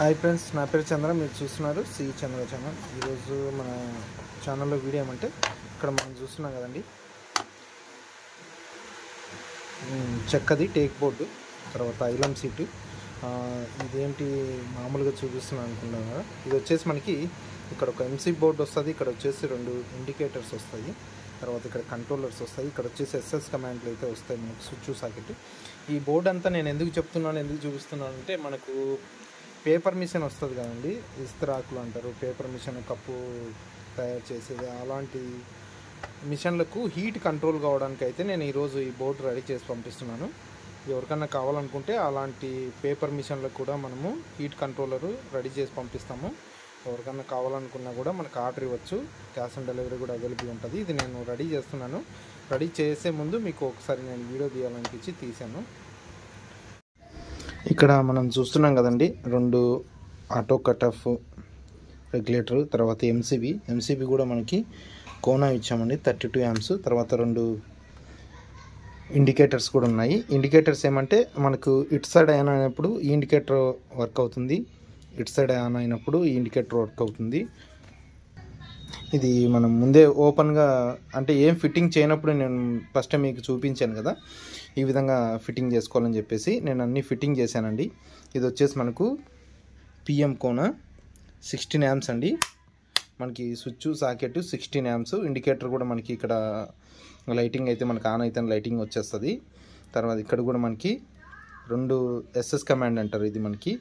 Hi friends, నా పేరు చంద్ర. మీరు చూస్తున్నారు సి చంద్ర ఛానల్. ఈరోజు మన ఛానల్లో వీడియో ఏమంటే ఇక్కడ మనం చూస్తున్నాం కదండి, చెక్కది టేక్ బోర్డు, తర్వాత ఐలం సీటు. ఇదేంటి మామూలుగా చూపిస్తున్నాను అనుకున్నాను కదా. ఇది వచ్చేసి మనకి ఇక్కడ ఒక ఎంసీ బోర్డు వస్తుంది, ఇక్కడ వచ్చేసి 2 ఇండికేటర్స్ వస్తాయి, తర్వాత ఇక్కడ కంట్రోలర్స్ వస్తాయి, ఇక్కడ వచ్చేసి ఎస్ఎస్ కమాండ్లు అయితే వస్తాయి మనకు, స్విచ్ సాకెట్. ఈ బోర్డు అంతా నేను ఎందుకు చెప్తున్నాను, ఎందుకు చూపిస్తున్నాను అంటే మనకు పేపర్ మిషన్ వస్తుంది కదండి, ఇస్త్రాకులు అంటారు, పేపర్ మిషన్, కప్పు తయారు చేసేది, అలాంటి మిషన్లకు హీట్ కంట్రోల్ కావడానికి అయితే నేను ఈరోజు ఈ బోర్డు రెడీ చేసి పంపిస్తున్నాను. ఎవరికన్నా కావాలనుకుంటే అలాంటి పేపర్ మిషన్లకు కూడా మనము హీట్ కంట్రోలరు రెడీ చేసి పంపిస్తాము. ఎవరికన్నా కావాలనుకున్నా కూడా మనకు ఆర్డర్ ఇవ్వచ్చు, క్యాష్ ఆన్ డెలివరీ కూడా అవైలబుల్ ఉంటుంది. ఇది నేను రెడీ చేస్తున్నాను. రెడీ చేసే ముందు మీకు ఒకసారి నేను వీడియో తీయాలనిపించి తీశాను. ఇక్కడ మనం చూస్తున్నాం కదండి, 2 ఆటో కట్ ఆఫ్ రెగ్యులేటర్, తర్వాత ఎంసీబీ కూడా మనకి కోనా ఇచ్చామండి 32 amps, తర్వాత 2 ఇండికేటర్స్ కూడా ఉన్నాయి. ఇండికేటర్స్ ఏమంటే మనకు ఇటు సైడ్ ఆన్ అయినప్పుడు ఈ ఇండికేటర్ వర్క్ అవుతుంది, ఇటు సైడ్ ఆన్ అయినప్పుడు ఈ ఇండికేటర్ వర్క్ అవుతుంది. ఇది మనం ముందే ఓపెన్గా అంటే ఏం ఫిట్టింగ్ చేయనప్పుడు నేను ఫస్ట్ మీకు చూపించాను కదా, ఈ విధంగా ఫిట్టింగ్ చేసుకోవాలని చెప్పేసి నేను అన్నీ ఫిట్టింగ్ చేశానండి. ఇది వచ్చేసి మనకు పిఎం కోనా 16 amps అండి. మనకి స్విచ్ సాకెట్ 16 amps, ఇండికేటర్ కూడా మనకి ఇక్కడ లైటింగ్ అయితే మనకి ఆన్ అయితే లైటింగ్ వచ్చేస్తుంది. తర్వాత ఇక్కడ కూడా మనకి 2 ఎస్ఎస్ కమాండ్ అంటారు, ఇది మనకి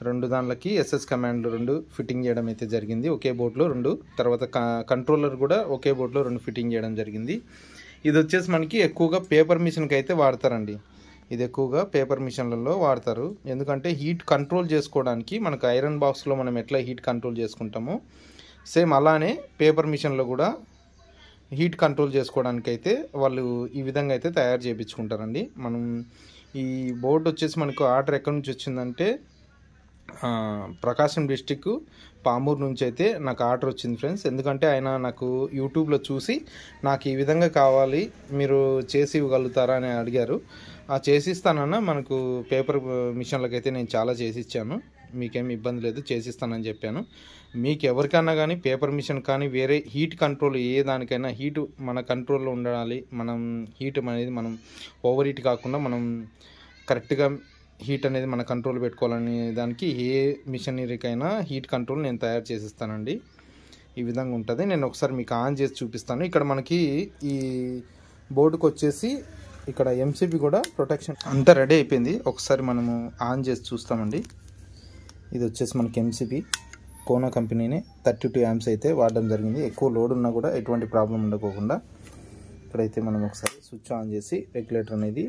2 దాంట్లకి ఎస్ఎస్ కమాండ్లు 2 ఫిట్టింగ్ చేయడం అయితే జరిగింది ఒకే బోర్డులో 2. తర్వాత కంట్రోలర్ కూడా ఒకే బోర్డులో 2 ఫిట్టింగ్ చేయడం జరిగింది. ఇది వచ్చేసి మనకి ఎక్కువగా పేపర్ మిషన్కి అయితే వాడతారండి. ఇది ఎక్కువగా పేపర్ మిషన్లలో వాడతారు, ఎందుకంటే హీట్ కంట్రోల్ చేసుకోవడానికి మనకు ఐరన్ బాక్స్లో మనం ఎట్లా హీట్ కంట్రోల్ చేసుకుంటామో సేమ్ అలానే పేపర్ మిషన్లో కూడా హీట్ కంట్రోల్ చేసుకోవడానికి అయితే వాళ్ళు ఈ విధంగా అయితే తయారు చేయించుకుంటారండి. మనం ఈ బోర్డు వచ్చేసి మనకు ఆర్డర్ ఎక్కడి నుంచి వచ్చిందంటే ప్రకాశం డిస్టిక్ పామూరు నుంచి అయితే నాకు ఆర్డర్ వచ్చింది ఫ్రెండ్స్. ఎందుకంటే ఆయన నాకు యూట్యూబ్లో చూసి నాకు ఈ విధంగా కావాలి, మీరు చేసి ఇవ్వగలుగుతారా అని అడిగారు. చేసిస్తానన్నా, మనకు పేపర్ మిషన్లకు అయితే నేను చాలా చేసి ఇచ్చాను, మీకేమి ఇబ్బంది లేదు, చేసిస్తానని చెప్పాను. మీకు ఎవరికైనా కానీ పేపర్ మిషన్ కానీ వేరే హీట్ కంట్రోల్ ఏ దానికైనా హీట్ మన కంట్రోల్లో ఉండాలి, మనం హీట్ అనేది మనం ఓవర్ హీట్ కాకుండా మనం కరెక్ట్గా హీట్ అనేది మన కంట్రోల్ పెట్టుకోవాలనే దానికి ఏ మిషనరీకైనా హీట్ కంట్రోల్ నేను తయారు చేసిస్తానండి. ఈ విధంగా ఉంటుంది. నేను ఒకసారి మీకు ఆన్ చేసి చూపిస్తాను. ఇక్కడ మనకి ఈ బోర్డుకి వచ్చేసి ఇక్కడ ఎంసీబీ కూడా ప్రొటెక్షన్ అంతా రెడీ అయిపోయింది. ఒకసారి మనము ఆన్ చేసి చూస్తామండి. ఇది వచ్చేసి మనకి ఎంసీబీ కోనా కంపెనీనే 32 amps అయితే వాడడం జరిగింది. ఎక్కువ లోడ్ ఉన్నా కూడా ఎటువంటి ప్రాబ్లం ఉండకోకుండా ఇక్కడైతే మనం ఒకసారి స్విచ్ ఆన్ చేసి రెగ్యులేటర్ అనేది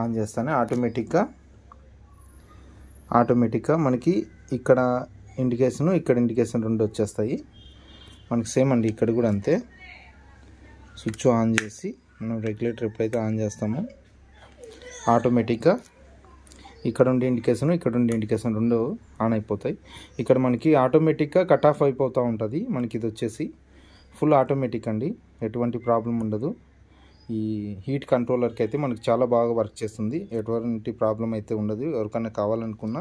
ఆన్ చేస్తానే ఆటోమేటిక్గా మనకి ఇక్కడ ఇండికేషన్, ఇక్కడ ఇండికేషన్ 2 వచ్చేస్తాయి మనకి. సేమ్ అండి, ఇక్కడ కూడా అంతే. స్విచ్ ఆన్ చేసి మనం రెగ్యులేటర్ ఎప్పుడైతే ఆన్ చేస్తామో ఆటోమేటిక్గా ఇక్కడ ఉండే ఇండికేషన్, ఇక్కడ ఉండే ఇండికేషన్ 2 ఆన్ అయిపోతాయి. ఇక్కడ మనకి ఆటోమేటిక్గా కట్ ఆఫ్ అయిపోతూ ఉంటుంది మనకి. ఇది వచ్చేసి ఫుల్ ఆటోమేటిక్ అండి, ఎటువంటి ప్రాబ్లం ఉండదు. ఈ హీట్ కంట్రోలర్కి అయితే మనకు చాలా బాగా వర్క్ చేస్తుంది, ఎటువంటి ప్రాబ్లం అయితే ఉండదు. ఎవరికైనా కావాలనుకున్నా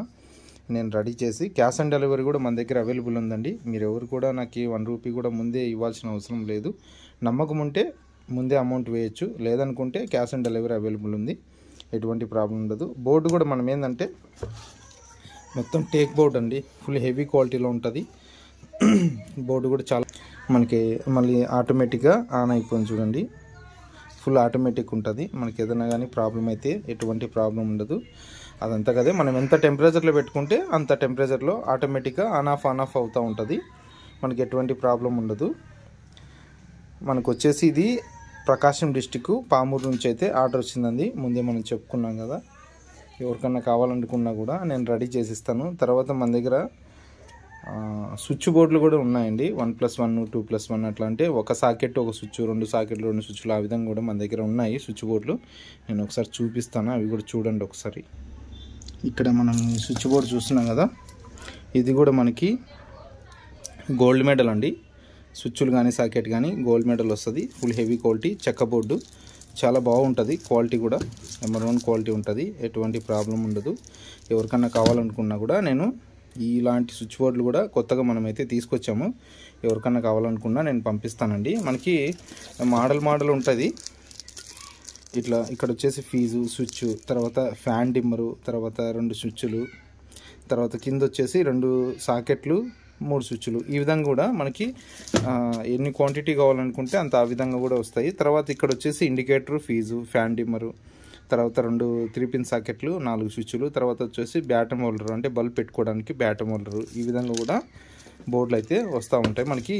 నేను రెడీ చేసి, క్యాష్ ఆన్ డెలివరీ కూడా మన దగ్గర అవైలబుల్ ఉందండి. మీరు ఎవరు కూడా నాకు 1 రూపీ కూడా ముందే ఇవ్వాల్సిన అవసరం లేదు. నమ్మకం ఉంటే ముందే అమౌంట్ వేయచ్చు, లేదనుకుంటే క్యాష్ ఆన్ డెలివరీ అవైలబుల్ ఉంది, ఎటువంటి ప్రాబ్లం ఉండదు. బోర్డు కూడా మనం ఏంటంటే మొత్తం టేక్ బోర్డు అండి, ఫుల్ హెవీ క్వాలిటీలో ఉంటుంది. బోర్డు కూడా చాలా మనకి మళ్ళీ ఆటోమేటిక్గా ఆన్ అయిపోయింది చూడండి, ఫుల్ ఆటోమేటిక్ ఉంటుంది. మనకి ఏదైనా కానీ ప్రాబ్లం అయితే ఎటువంటి ప్రాబ్లం ఉండదు. అదంతా కదే మనం ఎంత టెంపరేచర్లో పెట్టుకుంటే అంత టెంపరేచర్లో ఆటోమేటిక్గా ఆన్ ఆఫ్ అవుతూ ఉంటుంది, మనకి ఎటువంటి ప్రాబ్లం ఉండదు. మనకు వచ్చేసి ఇది ప్రకాశం డిస్టిక్ పామూరు నుంచి అయితే ఆర్డర్ వచ్చిందండి, ముందే మనం చెప్పుకున్నాం కదా. ఎవరికన్నా కావాలనుకున్నా కూడా నేను రెడీ చేసిస్తాను. తర్వాత మన దగ్గర స్విచ్ బోర్డులు కూడా ఉన్నాయండి, 1+1 2+1 అట్లా. అంటే ఒక సాకెట్ ఒక స్విచ్, 2 సాకెట్లు 2 స్విచ్లు, ఆ విధంగా కూడా మన దగ్గర ఉన్నాయి స్విచ్ బోర్డులు. నేను ఒకసారి చూపిస్తాను, అవి కూడా చూడండి ఒకసారి. ఇక్కడ మనం స్విచ్ బోర్డు చూస్తున్నాం కదా, ఇది కూడా మనకి గోల్డ్ మెడల్ అండి. స్విచ్లు కానీ సాకెట్ కానీ గోల్డ్ మెడల్ వస్తుంది, ఫుల్ హెవీ క్వాలిటీ చెక్క బోర్డు, చాలా బాగుంటుంది, క్వాలిటీ కూడా నెంబర్ 1 క్వాలిటీ ఉంటుంది, ఎటువంటి ప్రాబ్లం ఉండదు. ఎవరికన్నా కావాలనుకున్నా కూడా నేను ఇలాంటి స్విచ్ బోర్డులు కూడా కొత్తగా మనమైతే తీసుకొచ్చాము. ఎవరికన్నా కావాలనుకున్నా నేను పంపిస్తానండి. మనకి మోడల్ ఉంటుంది. ఇట్లా ఇక్కడ వచ్చేసి ఫీజు స్విచ్, తర్వాత ఫ్యాన్ డిమ్మరు, తర్వాత 2 స్విచ్లు, తర్వాత కింద వచ్చేసి 2 సాకెట్లు, 3 స్విచ్లు. ఈ విధంగా కూడా మనకి ఎన్ని క్వాంటిటీ కావాలనుకుంటే అంత ఆ విధంగా కూడా వస్తాయి. తర్వాత ఇక్కడ వచ్చేసి ఇండికేటర్, ఫీజు, ఫ్యాన్ డిమ్మరు, తర్వాత 2 3 పిన్ సాకెట్లు, 4 స్విచ్లు, తర్వాత వచ్చేసి బ్యాటమ్ హోల్డర్ అంటే బల్బ్ పెట్టుకోవడానికి బ్యాటమ్ హోల్డర్. ఈ విధంగా కూడా బోర్డులు అయితే వస్తూ ఉంటాయి. మనకి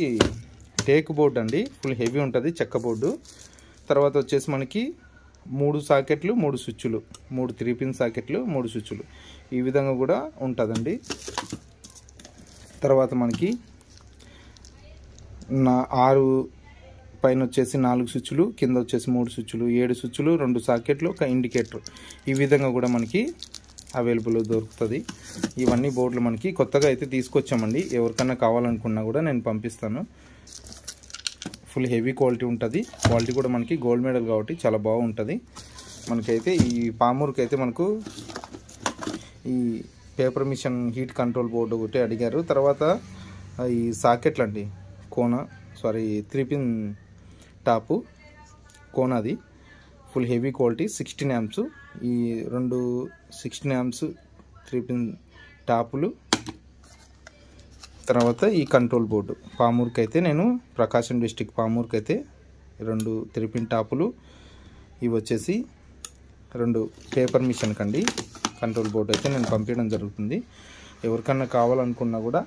టేక్ బోర్డు అండి, ఫుల్ హెవీ ఉంటుంది, చెక్క బోర్డు. తర్వాత వచ్చేసి మనకి 3 సాకెట్లు, 3 స్విచ్లు, 3 3 పిన్ సాకెట్లు, 3 స్విచ్లు, ఈ విధంగా కూడా ఉంటుందండి. తర్వాత మనకి 6 పైన వచ్చేసి 4 స్విచ్లు, కింద వచ్చేసి 3 స్విచ్లు, 7 స్విచ్లు, 2 సాకెట్లు, ఒక ఇండికేటర్. ఈ విధంగా కూడా మనకి అవైలబుల్ దొరుకుతుంది. ఇవన్నీ బోర్డులు మనకి కొత్తగా అయితే తీసుకొచ్చామండి. ఎవరికన్నా కావాలనుకున్నా కూడా నేను పంపిస్తాను. ఫుల్ హెవీ క్వాలిటీ ఉంటుంది. క్వాలిటీ కూడా మనకి గోల్డ్ మెడల్ కాబట్టి చాలా బాగుంటుంది. మనకైతే ఈ పామూరుకి అయితే మనకు ఈ paper machine heat control board ఒకటి అడిగారు. తర్వాత ఈ సాకెట్లు అండి, 3 పిన్ టాపు కోనాది, ఫుల్ హెవీ క్వాలిటీ, 16 amps. ఈ 2 16 amps 3 పిన్ టాపులు. తర్వాత ఈ కంట్రోల్ బోర్డు పామూరుకి అయితే నేను ప్రకాశం డిస్టిక్ పామూరుకి అయితే 2 3 పిన్ టాపులు. ఇవి వచ్చేసి 2 పేపర్ మిషన్ కండి కంట్రోల్ బోర్డు అయితే నేను పంపించడం జరుగుతుంది. ఎవరికన్నా కావాలనుకున్నా కూడా